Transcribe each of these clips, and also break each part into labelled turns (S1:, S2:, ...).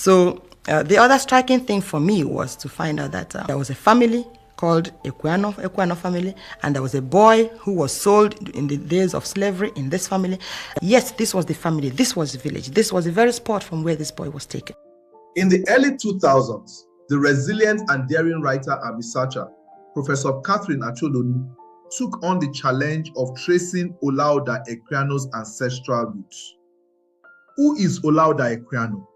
S1: So the other striking thing for me was to find out that there was a family called Equiano family, and there was a boy who was sold in the days of slavery in this family. Yes, this was the family, this was the village, this was the very spot from where this boy was taken.
S2: In the early 2000s, the resilient and daring writer and researcher, Professor Catherine Acholonu, took on the challenge of tracing Olaudah Equiano's ancestral roots. Who is Olaudah Equiano,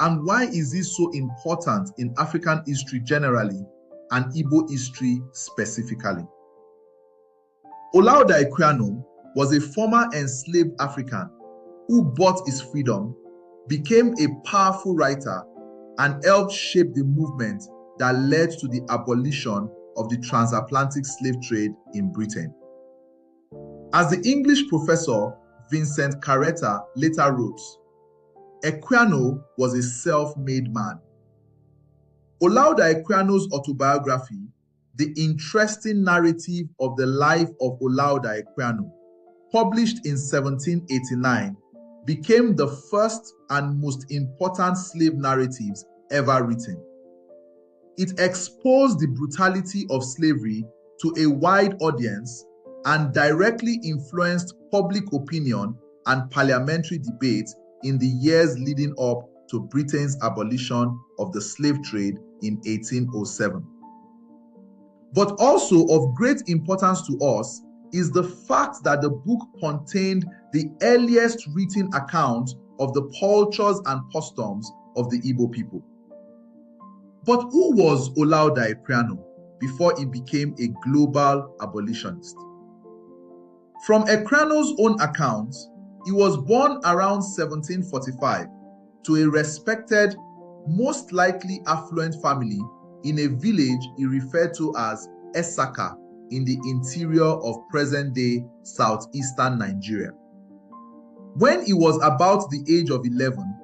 S2: and why is he so important in African history generally and Igbo history specifically? Olaudah Equiano was a former enslaved African who bought his freedom, became a powerful writer, and helped shape the movement that led to the abolition of the transatlantic slave trade in Britain. As the English professor Vincent Carretta later wrote, Equiano was a self-made man. Olaudah Equiano's autobiography, The Interesting Narrative of the Life of Olaudah Equiano, published in 1789, became the first and most important slave narratives ever written. It exposed the brutality of slavery to a wide audience and directly influenced public opinion and parliamentary debate in the years leading up to Britain's abolition of the slave trade in 1807. But also of great importance to us is the fact that the book contained the earliest written account of the cultures and customs of the Igbo people. But who was Olaudah Equiano before he became a global abolitionist? From Equiano's own account, he was born around 1745 to a respected, most likely affluent family in a village he referred to as Esaka in the interior of present-day southeastern Nigeria. When he was about the age of 11,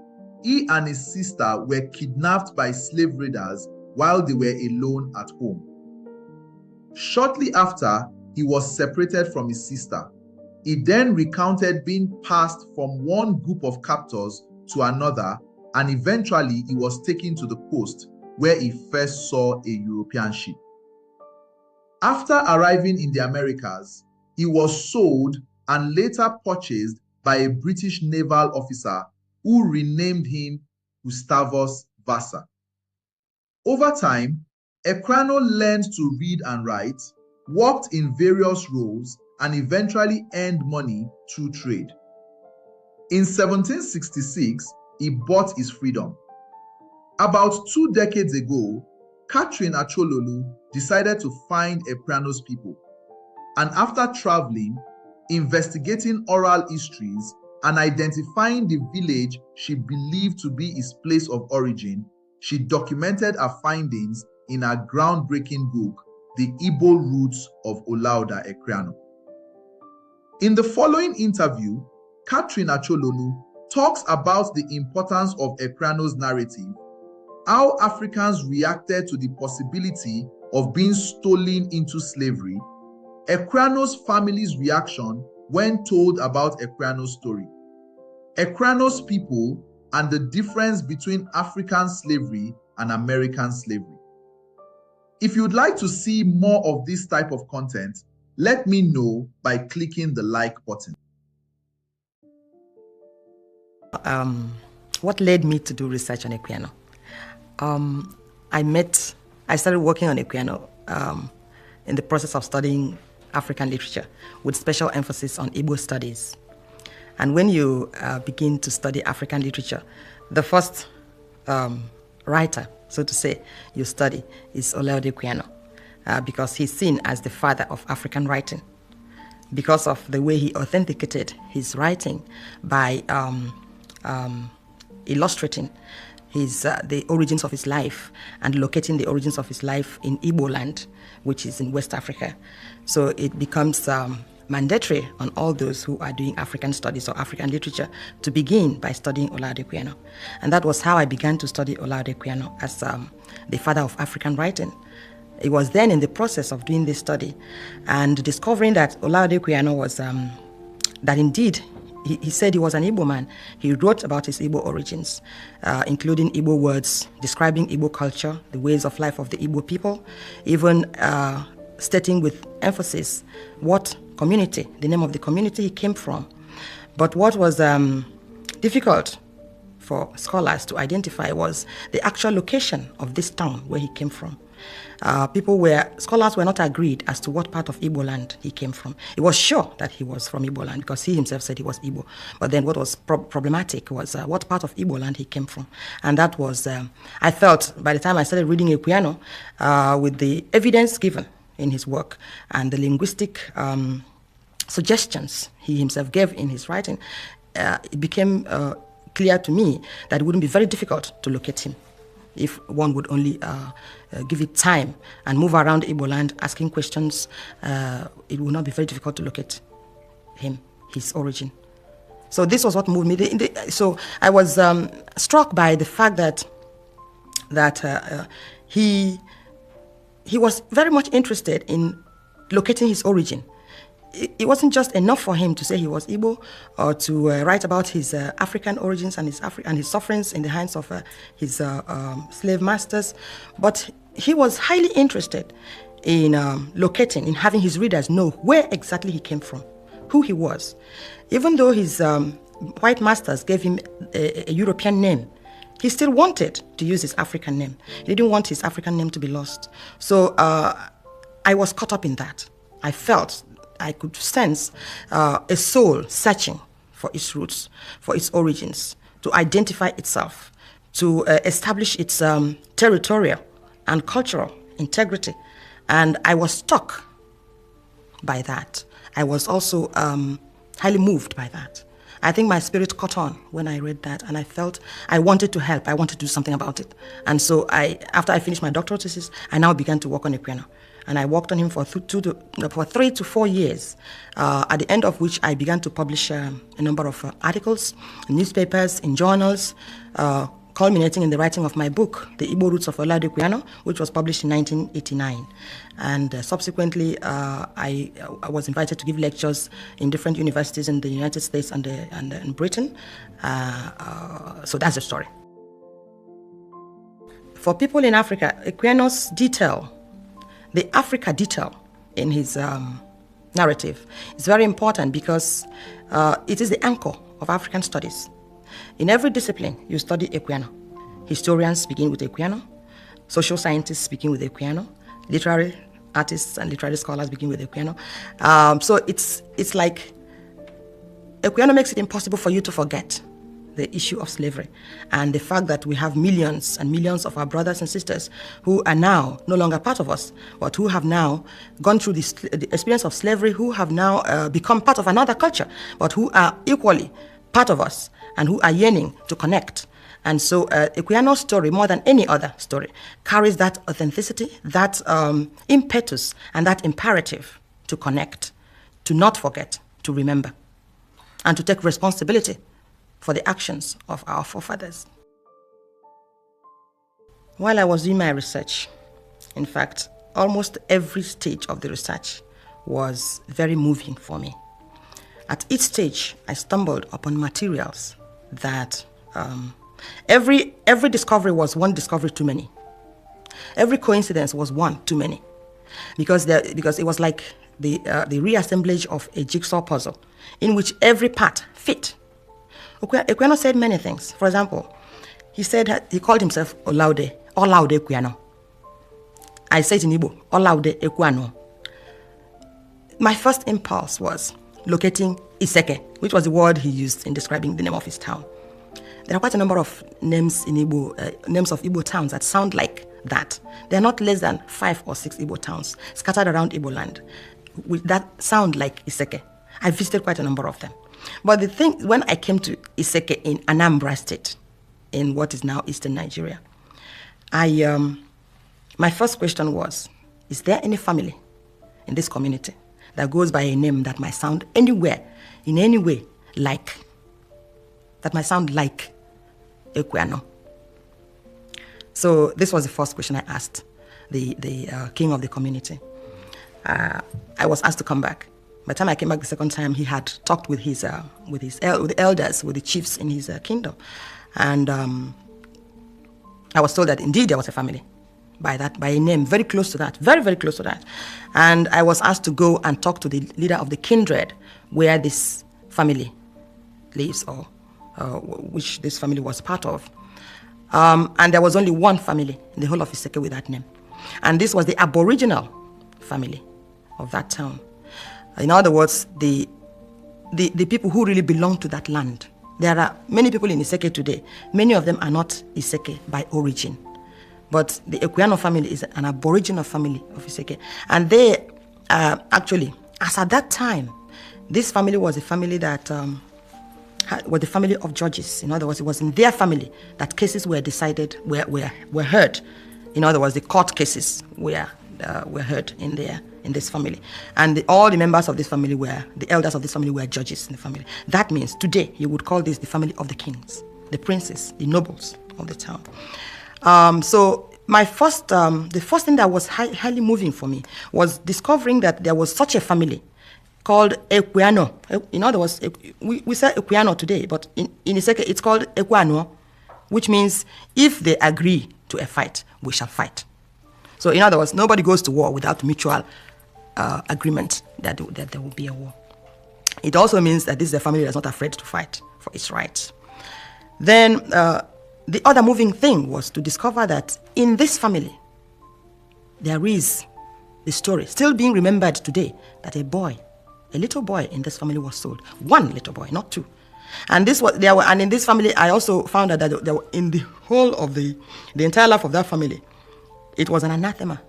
S2: he and his sister were kidnapped by slave raiders while they were alone at home. Shortly after, he was separated from his sister. He then recounted being passed from one group of captors to another, and eventually he was taken to the coast where he first saw a European ship. After arriving in the Americas, he was sold and later purchased by a British naval officer who renamed him Gustavus Vassa. Over time, Equiano learned to read and write, worked in various roles, and eventually earned money through trade. In 1766, he bought his freedom. About 2 decades ago, Catherine Acholonu decided to find Equiano's people, and after traveling, investigating oral histories, and identifying the village she believed to be his place of origin, she documented her findings in her groundbreaking book, The Igbo Roots of Olaudah Equiano. In the following interview, Catherine Acholonu talks about the importance of Equiano's narrative, how Africans reacted to the possibility of being stolen into slavery, Equiano's family's reaction when told about Equiano's story, Equiano's people, and the difference between African slavery and American slavery. If you'd like to see more of this type of content, let me know by clicking the like button.
S1: What led me to do research on Equiano? I started working on Equiano in the process of studying African literature with special emphasis on Igbo studies. And when you begin to study African literature, the first writer, so to say, you study is Olaudah Equiano, because he's seen as the father of African writing, because of the way he authenticated his writing by illustrating the origins of his life and locating the origins of his life in Igboland, which is in West Africa. So it becomes mandatory on all those who are doing African studies or African literature to begin by studying Olaudah Equiano. And that was how I began to study Olaudah Equiano as the father of African writing. It was then in the process of doing this study and discovering that Olaudah Equiano was, that indeed he said he was an Igbo man. He wrote about his Igbo origins, including Igbo words, describing Igbo culture, the ways of life of the Igbo people, even stating with emphasis what community, the name of the community he came from. But what was difficult for scholars to identify was the actual location of this town where he came from. Scholars were not agreed as to what part of Igboland he came from. It was sure that he was from Igboland because he himself said he was Igbo. But then what was problematic was what part of Igboland he came from. And that was, I felt, by the time I started reading Equiano, with the evidence given in his work and the linguistic suggestions he himself gave in his writing, it became clear to me that it wouldn't be very difficult to locate him if one would only give it time and move around Igboland asking questions. It would not be very difficult to locate him, his origin. So this was what moved me. So I was struck by the fact that he was very much interested in locating his origin. It wasn't just enough for him to say he was Igbo or to write about his African origins and his sufferings in the hands of his slave masters, but he was highly interested in locating, in having his readers know where exactly he came from, who he was. Even though his white masters gave him a European name, he still wanted to use his African name. He didn't want his African name to be lost. So I was caught up in that. I could sense a soul searching for its roots, for its origins, to identify itself, to establish its territorial and cultural integrity. And I was struck by that. I was also highly moved by that. I think my spirit caught on when I read that, and I felt I wanted to help. I wanted to do something about it. And so after I finished my doctoral thesis, I now began to work on Equiano. And I worked on him for 3 to 4 years, at the end of which I began to publish a number of articles in newspapers, in journals, culminating in the writing of my book, The Igbo Roots of Olaudah Equiano, which was published in 1989. And subsequently, I was invited to give lectures in different universities in the United States and in Britain. So that's the story. For people in Africa, Equiano's detail, the Africa detail in his narrative is very important because it is the anchor of African studies. In every discipline, you study Equiano. Historians begin with Equiano, social scientists begin with Equiano, literary artists and literary scholars begin with Equiano. So it's like Equiano makes it impossible for you to forget the issue of slavery and the fact that we have millions and millions of our brothers and sisters who are now no longer part of us, but who have now gone through the experience of slavery, who have now become part of another culture, but who are equally part of us and who are yearning to connect. And so Equiano's story, more than any other story, carries that authenticity, that impetus, and that imperative to connect, to not forget, to remember, and to take responsibility for the actions of our forefathers. While I was doing my research, in fact, almost every stage of the research was very moving for me. At each stage, I stumbled upon materials that every discovery was one discovery too many. Every coincidence was one too many, because it was like the reassemblage of a jigsaw puzzle in which every part fit. Equiano said many things. For example, he called himself Olaudah Equiano. I say it in Igbo, Olaudah Equiano. My first impulse was locating Iseke, which was the word he used in describing the name of his town. There are quite a number of names in Igbo, names of Igbo towns that sound like that. There are not less than 5 or 6 Igbo towns scattered around Igboland that sound like Iseke. I visited quite a number of them. But the thing, when I came to Iseke in Anambra State, in what is now Eastern Nigeria, my first question was, is there any family in this community that goes by a name that might sound anywhere, in any way, like Equiano? So this was the first question I asked the king of the community. I was asked to come back. By the time I came back the second time, he had talked with the elders, with the chiefs in his kingdom. And I was told that indeed there was a family by a name, very close to that, very, very close to that. And I was asked to go and talk to the leader of the kindred where this family lives, or which this family was part of. And there was only one family in the whole of Iseke with that name. And this was the Aboriginal family of that town. In other words, the people who really belong to that land. There are many people in Iseke today. Many of them are not Iseke by origin. But the Equiano family is an Aboriginal family of Iseke. And they actually, as at that time, this family was a family that was the family of judges. In other words, it was in their family that cases were decided, were heard. In other words, the court cases were heard in this family. And all the members of this family the elders of this family were judges in the family. That means today you would call this the family of the kings, the princes, the nobles of the town. So the first thing that was highly moving for me was discovering that there was such a family called Equiano. In other words, we say Equiano today, but in Iseke it's called Equiano, which means if they agree to a fight, we shall fight. So in other words, nobody goes to war without mutual agreement that there will be a war. It also means that this is a family that's not afraid to fight for its rights. Then the other moving thing was to discover that in this family, there is the story still being remembered today that a little boy in this family was sold. One little boy, not two. And and in this family, I also found out that there were, in the whole of the entire life of that family, it was an anathema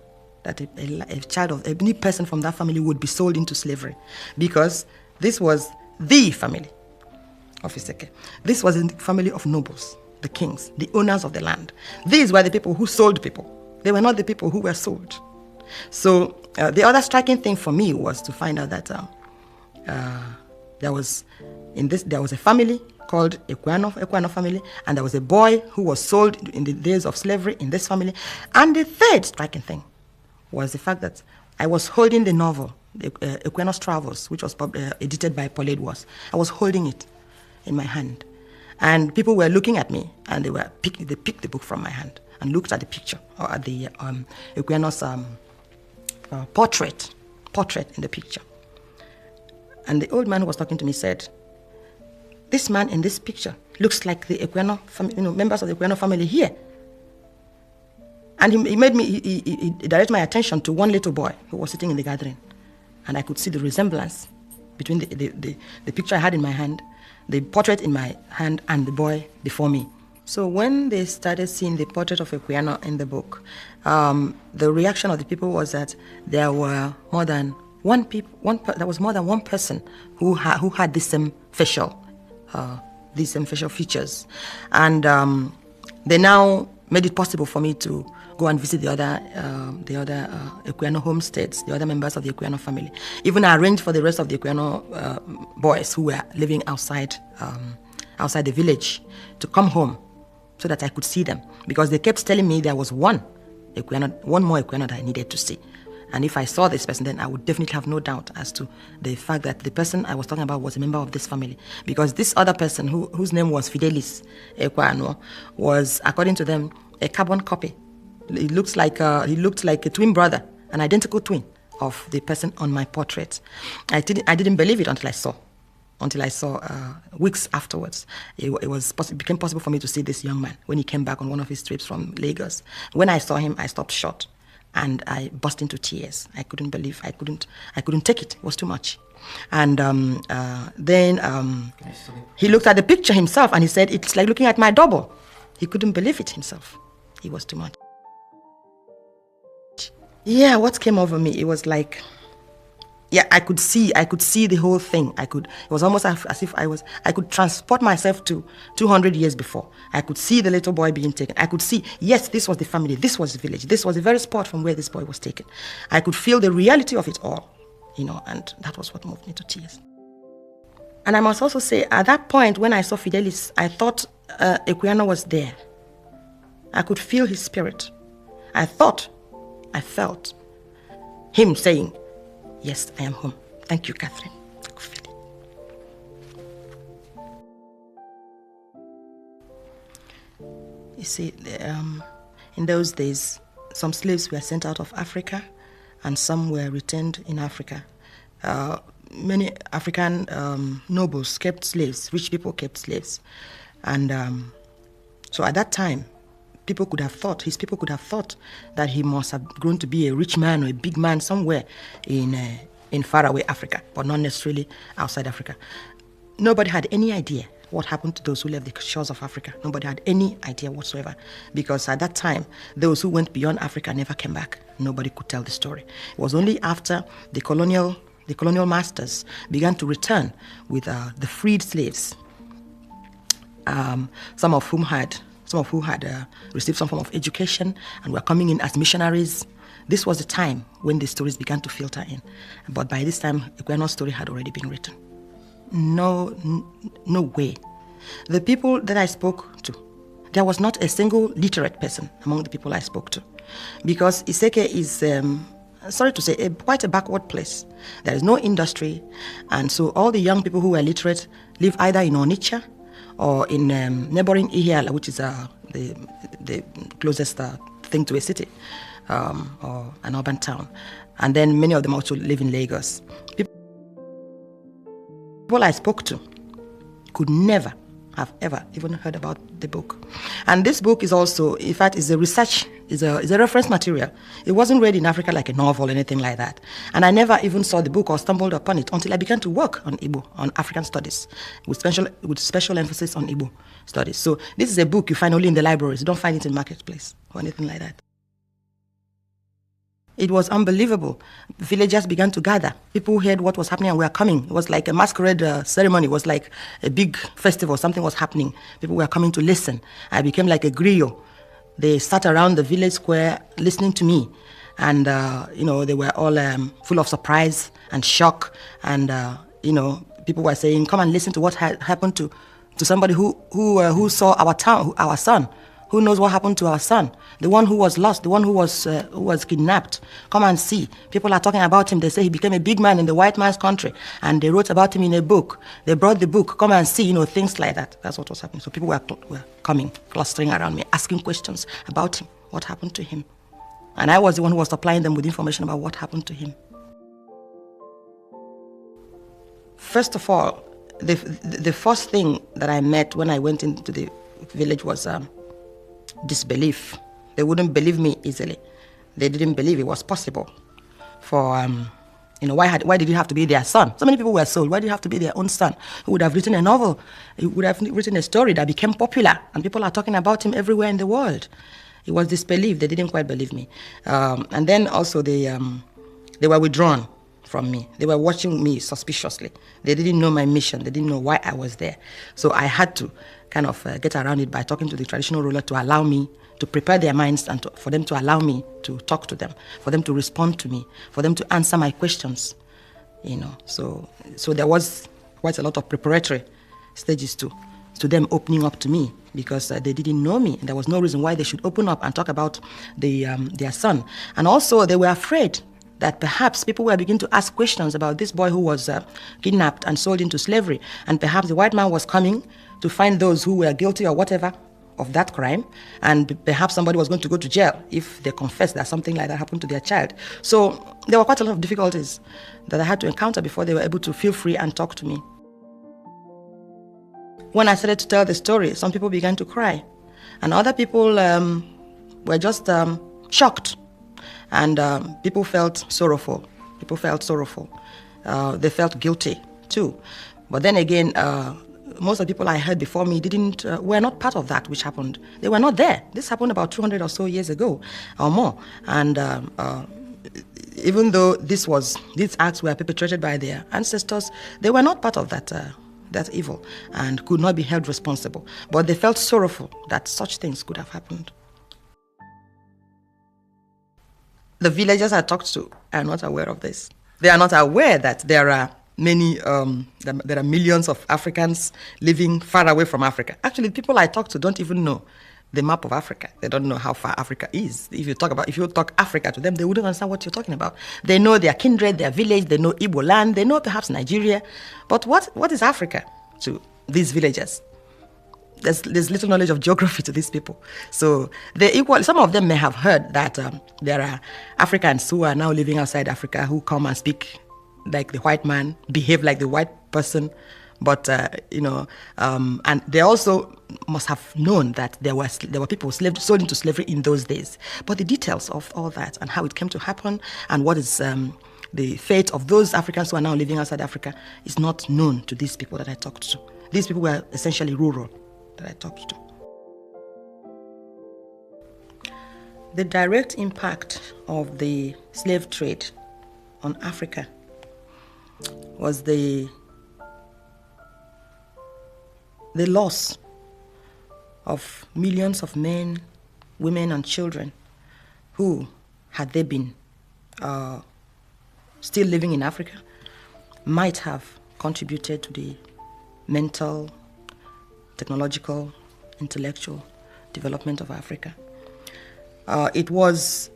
S1: that a child of any person from that family would be sold into slavery, because this was the family of Iseke. This was the family of nobles, the kings, the owners of the land. These were the people who sold people. They were not the people who were sold. So the other striking thing for me was to find out that there was a family called Equiano family, and there was a boy who was sold in the days of slavery in this family. And the third striking thing was the fact that I was holding the novel, Equiano's Travels, which was edited by Paul Edwards. I was holding it in my hand, and people were looking at me, and they picked the book from my hand and looked at the picture, or at the Equiano's portrait in the picture. And the old man who was talking to me said, "This man in this picture looks like the Equiano family, members of the Equiano family here." And he directed my attention to one little boy who was sitting in the gathering. And I could see the resemblance between the picture I had in my hand, the portrait in my hand, and the boy before me. So when they started seeing the portrait of Equiano in the book, the reaction of the people was that there were more than one person who had the same facial features. And they now made it possible for me to go and visit the other Equiano homesteads, the other members of the Equiano family. Even I arranged for the rest of the Equiano boys who were living outside the village to come home so that I could see them, because they kept telling me there was one more Equiano that I needed to see. And if I saw this person, then I would definitely have no doubt as to the fact that the person I was talking about was a member of this family. Because this other person, whose name was Fidelis Equiano, was, according to them, a carbon copy. He looked like a twin brother, an identical twin of the person on my portrait. I didn't believe it until I saw weeks afterwards. It became possible for me to see this young man when he came back on one of his trips from Lagos. When I saw him, I stopped short. And I burst into tears. I couldn't believe. I couldn't take it. It was too much. And then he looked at the picture himself, and he said, "It's like looking at my double." He couldn't believe it himself. It was too much. Yeah, what came over me? It was like, yeah, I could see the whole thing. It was almost as if I could transport myself to 200 years before. I could see the little boy being taken. I could see, yes, this was the family, this was the village, this was the very spot from where this boy was taken. I could feel the reality of it all, and that was what moved me to tears. And I must also say, at that point, when I saw Fidelis, I thought Equiano was there. I could feel his spirit. I felt him saying, "Yes, I am home. Thank you, Catherine. You see, in those days, some slaves were sent out of Africa and some were retained in Africa. Many African nobles kept slaves, rich people kept slaves. And so at that time, his people could have thought that he must have grown to be a rich man or a big man somewhere in faraway Africa, but not necessarily outside Africa. Nobody had any idea what happened to those who left the shores of Africa. Nobody had any idea whatsoever, because at that time, those who went beyond Africa never came back. Nobody could tell the story. It was only after the colonial masters began to return with the freed slaves, some of whom had received some form of education and were coming in as missionaries. This was the time when the stories began to filter in. But by this time, Equiano's story had already been written. No way. The people that I spoke to, there was not a single literate person among the people I spoke to, because Iseke is, sorry to say, quite a backward place. There is no industry, and so all the young people who were literate live either in Onitsha or in neighboring Ihiala, which is the closest thing to a city or an urban town. And then many of them also live in Lagos. People I spoke to could never have ever even heard about the book. And this book is also, in fact, is a reference material. It wasn't read in Africa like a novel or anything like that. And I never even saw the book or stumbled upon it until I began to work on Igbo, on African studies, with special emphasis on Igbo studies. So this is a book you find only in the libraries. You don't find it in marketplace or anything like that. It was unbelievable. Villagers began to gather. People heard what was happening and were coming. It was like a masquerade ceremony. It was like a big festival. Something was happening. People were coming to listen. I became like a griot. They sat around the village square listening to me. And, they were all full of surprise and shock. And, people were saying, come and listen to what happened to somebody who saw our son. Who knows what happened to our son? The one who was lost, the one who was kidnapped. Come and see. People are talking about him. They say he became a big man in the white man's country. And they wrote about him in a book. They brought the book. Come and see, things like that. That's what was happening. So people were coming, clustering around me, asking questions about him. What happened to him? And I was the one who was supplying them with information about what happened to him. First of all, the first thing that I met when I went into the village was disbelief. They wouldn't believe me easily. They didn't believe it was possible for, why did it have to be their son? So many people were sold. Why did it have to be their own son who would have written a novel, who would have written a story that became popular and people are talking about him everywhere in the world? It was disbelief. They didn't quite believe me. And then also they were withdrawn from me. They were watching me suspiciously. They didn't know my mission. They didn't know why I was there. So I had to kind of get around it by talking to the traditional ruler to allow me to prepare their minds and for them to allow me to talk to them, for them to respond to me, for them to answer my questions. So there was quite a lot of preparatory stages to them opening up to me, because they didn't know me. And there was no reason why they should open up and talk about their son. And also they were afraid that perhaps people were beginning to ask questions about this boy who was kidnapped and sold into slavery. And perhaps the white man was coming to find those who were guilty or whatever of that crime. And perhaps somebody was going to go to jail if they confessed that something like that happened to their child. So there were quite a lot of difficulties that I had to encounter before they were able to feel free and talk to me. When I started to tell the story, some people began to cry. And other people were just shocked. And people felt sorrowful. They felt guilty too. But then again, most of the people I heard before me were not part of that which happened. They were not there. This happened about 200 or so years ago or more. And even though these acts were perpetrated by their ancestors, they were not part of that evil and could not be held responsible. But they felt sorrowful that such things could have happened. The villagers I talked to are not aware of this. They are not aware that there are there are millions of Africans living far away from Africa. Actually, the people I talk to don't even know the map of Africa. They don't know how far Africa is. If you talk Africa to them, they wouldn't understand what you're talking about. They know their kindred, their village, they know Igboland, they know perhaps Nigeria. But what is Africa to these villagers? There's little knowledge of geography to these people. So some of them may have heard that there are Africans who are now living outside Africa who come and speak like the white man, behave like the white person. But, and they also must have known that there were people sold into slavery in those days. But the details of all that and how it came to happen and what is the fate of those Africans who are now living outside Africa is not known to these people that I talked to. These people were essentially rural that I talked to. The direct impact of the slave trade on Africa was the loss of millions of men, women, and children who, had they been still living in Africa, might have contributed to the mental, technological, intellectual development of Africa. It was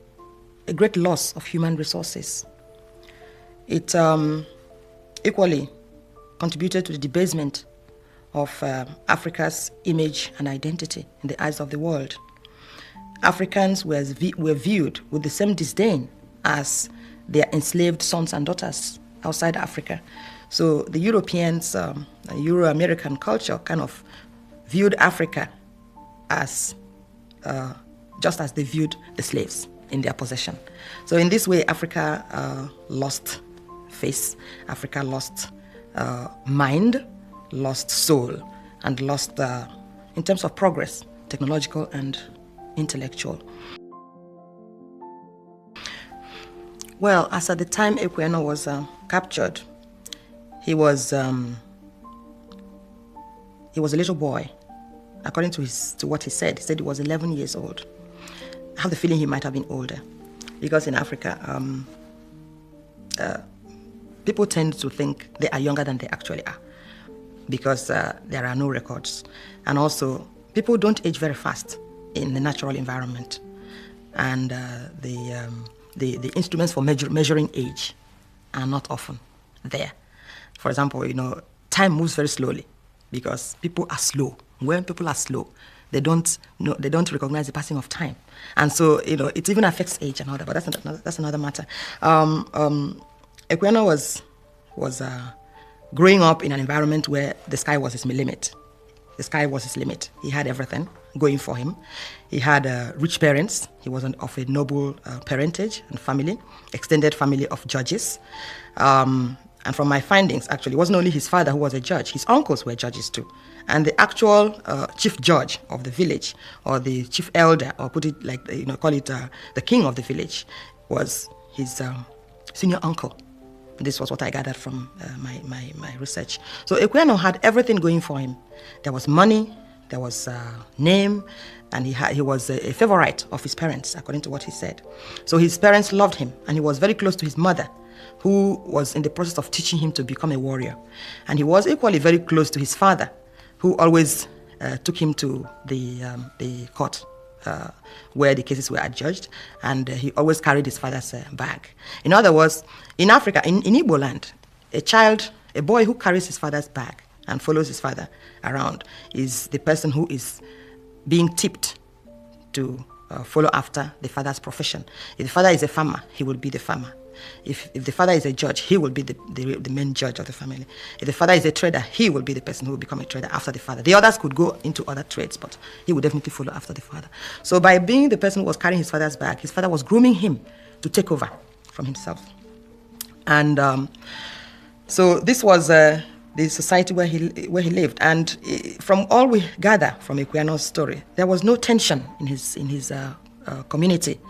S1: a great loss of human resources. It equally contributed to the debasement of Africa's image and identity in the eyes of the world. Africans were viewed with the same disdain as their enslaved sons and daughters outside Africa. So the Europeans, Euro-American culture kind of viewed Africa as just as they viewed the slaves in their possession. So in this way, Africa lost face, Africa lost mind, lost soul, and lost, in terms of progress, technological and intellectual. Well, as at the time Equiano was captured, he was a little boy. According to what he said he was 11 years old. I have the feeling he might have been older, because in Africa, people tend to think they are younger than they actually are, because there are no records. And also, people don't age very fast in the natural environment. And the instruments for measuring age are not often there. For example, time moves very slowly because people are slow. When people are slow, they don't recognize the passing of time. And so, it even affects age and all that, but that's another matter. Equiano was growing up in an environment where the sky was his limit. The sky was his limit. He had everything going for him. He had rich parents. He was of a noble parentage and family, extended family of judges. And from my findings, actually, it wasn't only his father who was a judge. His uncles were judges too. And the actual chief judge of the village, or the chief elder, or put it like, call it the king of the village, was his senior uncle. This was what I gathered from my research. So Equiano had everything going for him. There was money, there was name, and he was a favorite of his parents, according to what he said. So his parents loved him, and he was very close to his mother, who was in the process of teaching him to become a warrior. And he was equally very close to his father, who always took him to the court where the cases were adjudged, and he always carried his father's bag. In other words, in Africa, in Igboland, a boy who carries his father's bag and follows his father around is the person who is being tipped to follow after the father's profession. If the father is a farmer, he will be the farmer. If the father is a judge, he will be the main judge of the family. If the father is a trader, he will be the person who will become a trader after the father. The others could go into other trades, but he would definitely follow after the father. So by being the person who was carrying his father's bag, his father was grooming him to take over from himself. And so this was the society where he lived. And from all we gather from Equiano's story, there was no tension in his community.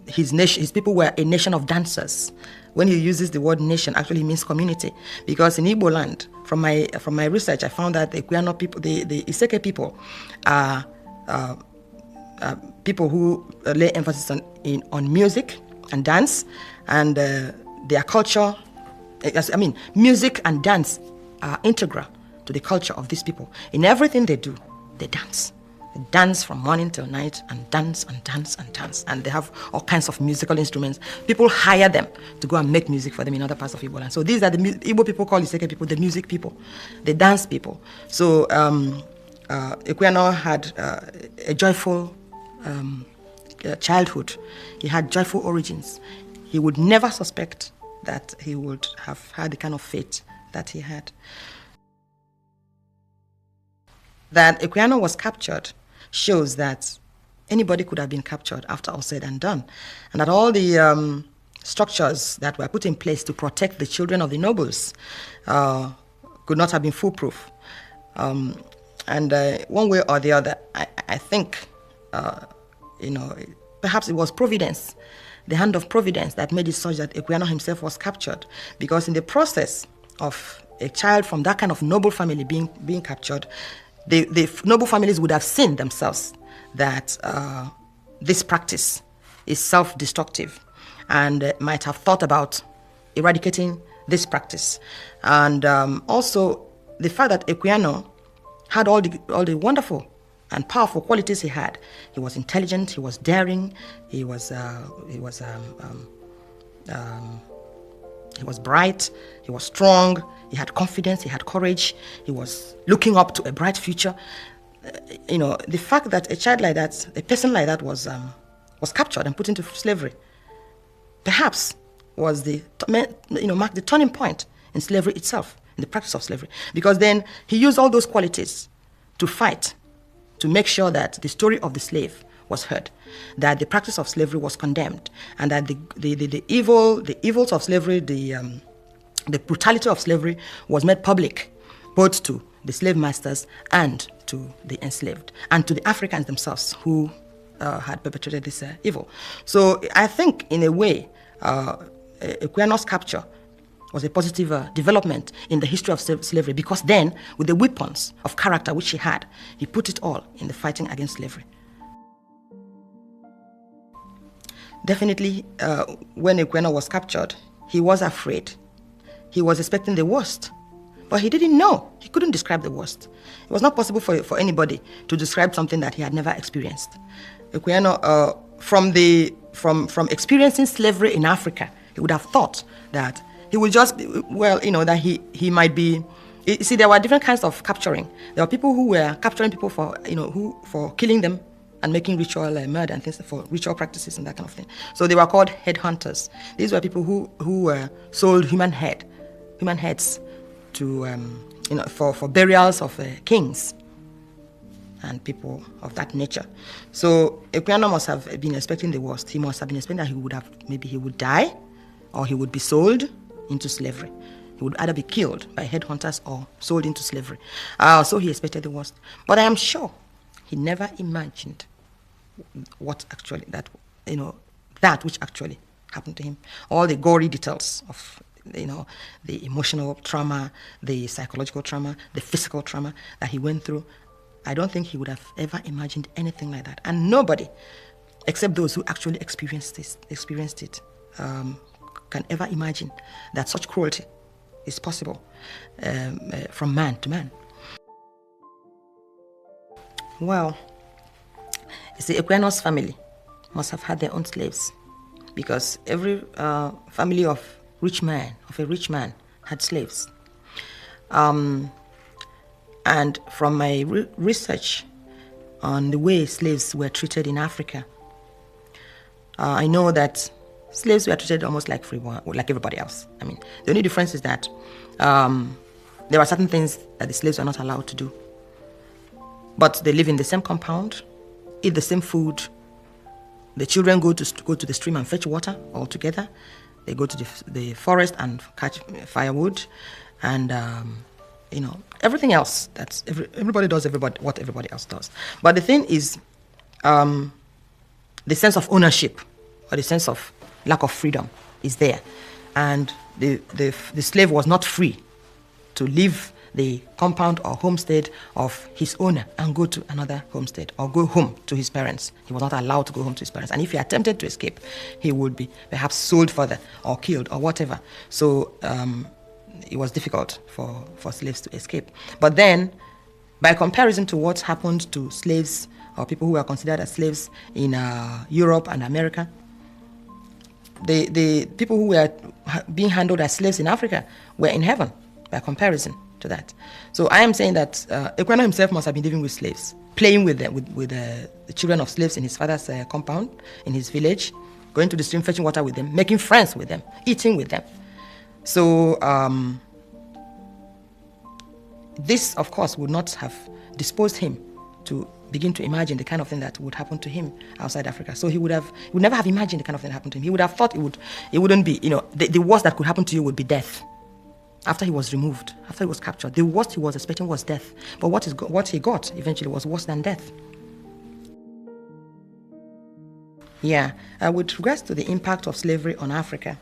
S1: His people were a nation of dancers. When he uses the word nation, actually he means community. Because in Igboland, from my research, I found that the Equiano people, the Iseke people, are people who lay emphasis on music and dance, and their culture. Music and dance are integral to the culture of these people. In everything they do, they dance. They dance from morning till night, and dance and dance and dance. And they have all kinds of musical instruments. People hire them to go and make music for them in other parts of Igboland. So these are the Igbo people call Iseke people, the music people, the dance people. So Equiano had a joyful childhood. He had joyful origins. He would never suspect that he would have had the kind of fate that he had. That Equiano was captured shows that anybody could have been captured after all said and done, and that all the structures that were put in place to protect the children of the nobles could not have been foolproof. And one way or the other, I think, perhaps it was Providence, the hand of Providence, that made it such that Equiano himself was captured, because in the process of a child from that kind of noble family being captured, the noble families would have seen themselves that this practice is self-destructive, and might have thought about eradicating this practice. And also the fact that Equiano had all the wonderful and powerful qualities he had. He was intelligent, he was daring, he was bright, he was strong, he had confidence, he had courage, he was looking up to a bright future. The fact that a child like that, a person like that was captured and put into slavery, perhaps was marked the turning point in slavery itself, in the practice of slavery. Because then he used all those qualities to fight, to make sure that the story of the slave was heard, that the practice of slavery was condemned, and that the evils of slavery, the brutality of slavery was made public, both to the slave masters and to the enslaved, and to the Africans themselves who had perpetrated this evil. So I think, in a way, Equiano's capture was a positive development in the history of slavery, because then, with the weapons of character which he had, he put it all in the fighting against slavery. Definitely, when Equiano was captured, he was afraid. He was expecting the worst, but he didn't know. He couldn't describe the worst. It was not possible for anybody to describe something that he had never experienced. Equiano, from experiencing slavery in Africa, he would have thought that he would just, that he might be. You see, there were different kinds of capturing. There were people who were capturing people for killing them and making ritual murder and things, for ritual practices and that kind of thing. So they were called headhunters. These were people who sold human heads to for burials of kings and people of that nature. So Equiano must have been expecting the worst. He must have been expecting that he would die, or he would be sold into slavery. He would either be killed by headhunters or sold into slavery. So he expected the worst. But I am sure he never imagined that which actually happened to him. All the gory details of the emotional trauma, the psychological trauma, the physical trauma that he went through. I don't think he would have ever imagined anything like that. And nobody, except those who actually experienced it, can ever imagine that such cruelty is possible from man to man. Well, you see, Equiano's family must have had their own slaves, because every family of a rich man, had slaves. And from my research on the way slaves were treated in Africa, I know that slaves were treated almost like everybody else. I mean, the only difference is that there are certain things that the slaves are not allowed to do. But they live in the same compound, eat the same food. The children go to the stream and fetch water all together. They go to the forest and catch firewood, and everything else. Everybody does what everybody else does. But the thing is, the sense of ownership, or the sense of lack of freedom, is there, and the slave was not free to leave the compound or homestead of his owner and go to another homestead or go home to his parents. He was not allowed to go home to his parents. And if he attempted to escape, he would be perhaps sold further or killed or whatever. So it was difficult for slaves to escape. But then By comparison to what happened to slaves or people who were considered as slaves in Europe and America, the people who were being handled as slaves in Africa were in heaven by comparison to that. So I am saying that Equiano himself must have been living with slaves, playing with them, with the children of slaves in his father's compound, in his village, going to the stream, fetching water with them, making friends with them, eating with them. So this, of course, would not have disposed him to begin to imagine the kind of thing that would happen to him outside Africa. So he would never have imagined the kind of thing that happened to him. He would have thought it wouldn't be, the worst that could happen to you would be death. After he was removed, after he was captured, the worst he was expecting was death. But what he got eventually was worse than death. Yeah, with regards to the impact of slavery on Africa,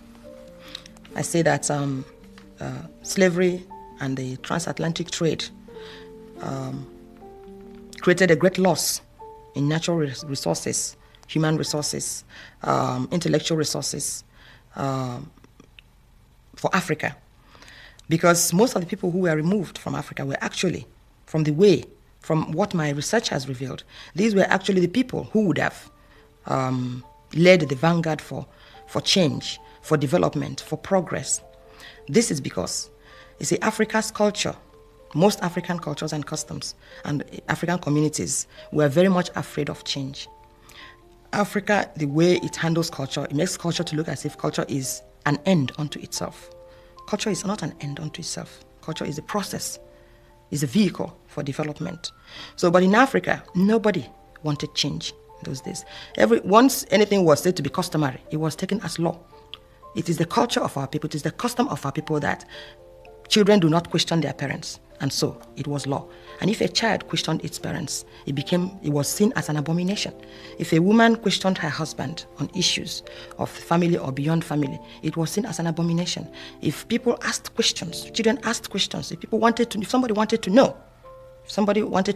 S1: I say that slavery and the transatlantic trade created a great loss in natural resources, human resources, intellectual resources for Africa. Because most of the people who were removed from Africa were actually, from what my research has revealed, these were actually the people who would have led the vanguard for change, for development, for progress. This is because, you see, Africa's culture, most African cultures and customs and African communities were very much afraid of change. Africa, the way it handles culture, it makes culture to look as if culture is an end unto itself. Culture is not an end unto itself. Culture is a process, is a vehicle for development. So, but in Africa, nobody wanted change in those days. Once anything was said to be customary, it was taken as law. It is the culture of our people, it is the custom of our people that children do not question their parents. And so it was law. And if a child questioned its parents, it was seen as an abomination. If a woman questioned her husband on issues of family or beyond family, it was seen as an abomination. If people asked questions, children asked questions, if somebody wanted to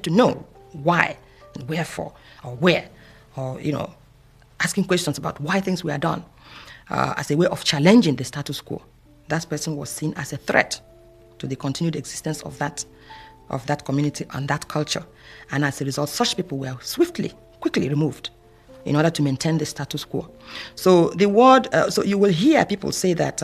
S1: know why and wherefore or where, or asking questions about why things were done as a way of challenging the status quo, that person was seen as a threat to the continued existence of that community and that culture. And as a result, such people were quickly removed in order to maintain the status quo. So so you will hear people say that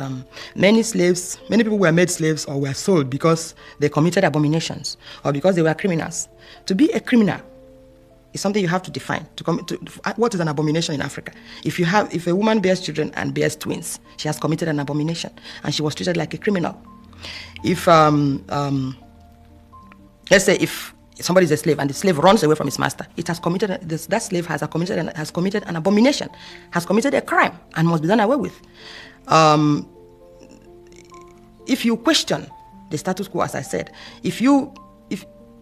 S1: many people were made slaves or were sold because they committed abominations or because they were criminals. To be a criminal is something you have to define. What is an abomination in Africa? If a woman bears children and bears twins, she has committed an abomination and she was treated like a criminal. If let's say if somebody is a slave and the slave runs away from his master, that slave has committed an abomination, has committed a crime and must be done away with. If you question the status quo, as I said, if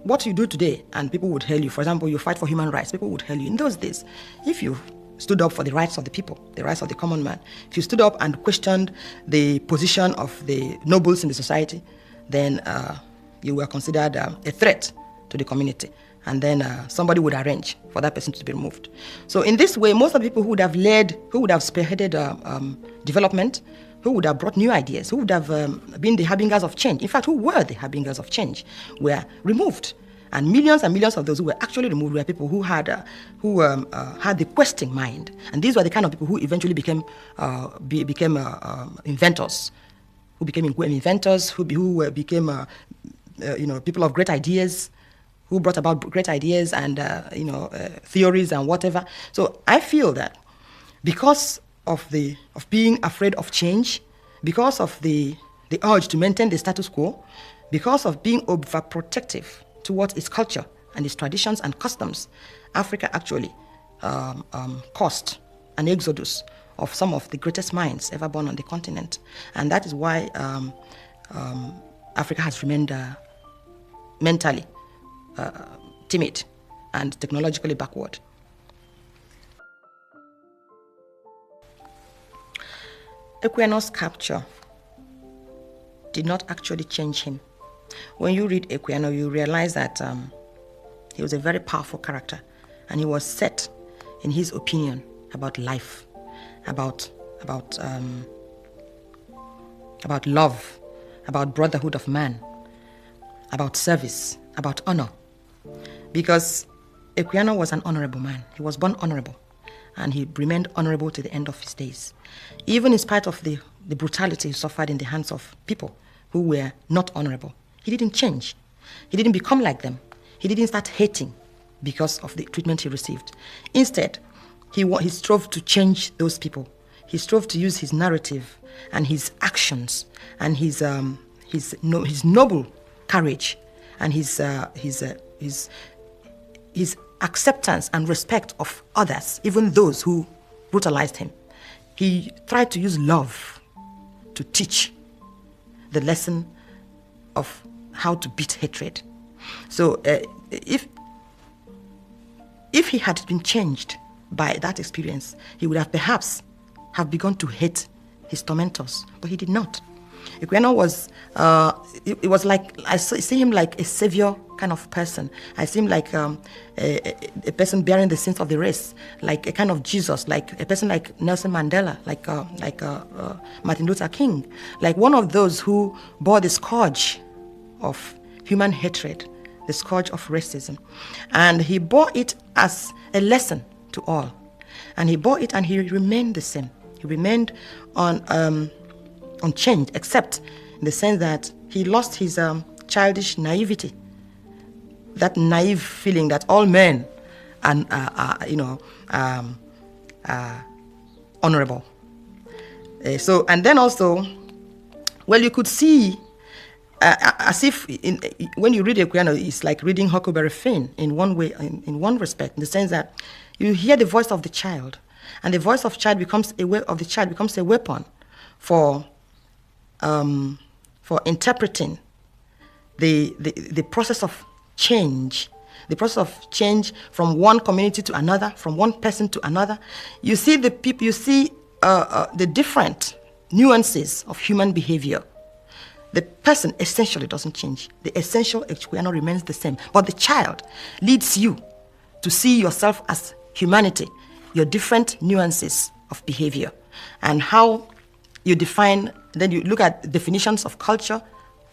S1: what you do today and people would hail you, for example, you fight for human rights, people would hail you. In those days, if you stood up for the rights of the people, the rights of the common man, if you stood up and questioned the position of the nobles in the society, then you were considered a threat to the community. And then somebody would arrange for that person to be removed. So in this way, most of the people who would have spearheaded development, who would have brought new ideas, who would have been the harbingers of change, in fact, who were the harbingers of change, were removed. And millions of those who were actually removed were people who had the questing mind. And these were the kind of people who eventually became inventors, who became people of great ideas, who brought about great ideas and theories and whatever. So I feel that because of being afraid of change, because of the urge to maintain the status quo, because of being overprotective towards its culture and its traditions and customs, Africa actually caused an exodus of some of the greatest minds ever born on the continent. And that is why Africa has remained mentally timid and technologically backward. Equiano's capture did not actually change him. When you read Equiano, you realize that he was a very powerful character, and he was set in his opinion about life, about love, about brotherhood of man, about service, about honor, because Equiano was an honorable man. He was born honorable, and he remained honorable to the end of his days. Even in spite of the brutality he suffered in the hands of people who were not honorable, he didn't change. He didn't become like them. He didn't start hating because of the treatment he received. Instead, he strove to change those people. He strove to use his narrative and his actions and his noble courage and his acceptance and respect of others, even those who brutalized him. He tried to use love to teach the lesson of how to beat hatred. So if he had been changed by that experience, he would have perhaps have begun to hate his tormentors, but he did not. Equiano was, it was like, I see him like a savior kind of person. I see him like a person bearing the sins of the race, like a kind of Jesus, like a person like Nelson Mandela, like Martin Luther King, like one of those who bore the scourge of human hatred, the scourge of racism. And he bore it as a lesson to all. And he bore it and he remained the same. He remained unchanged, except in the sense that he lost his childish naivety, that naive feeling that all men are honorable. And then also, well, you could see as if when you read Equiano, it's like reading Huckleberry Finn in one way, in one respect, in the sense that you hear the voice of the child, and the voice of the child becomes a weapon for interpreting the process of change, from one community to another, from one person to another. You see the people, you see the different nuances of human behavior. The person essentially doesn't change. The essential Equiano remains the same. But the child leads you to see yourself as humanity, your different nuances of behavior, and how you define, then you look at definitions of culture,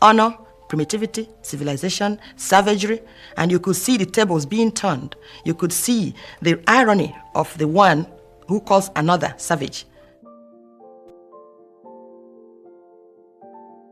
S1: honor, primitivity, civilization, savagery, and you could see the tables being turned. You could see the irony of the one who calls another savage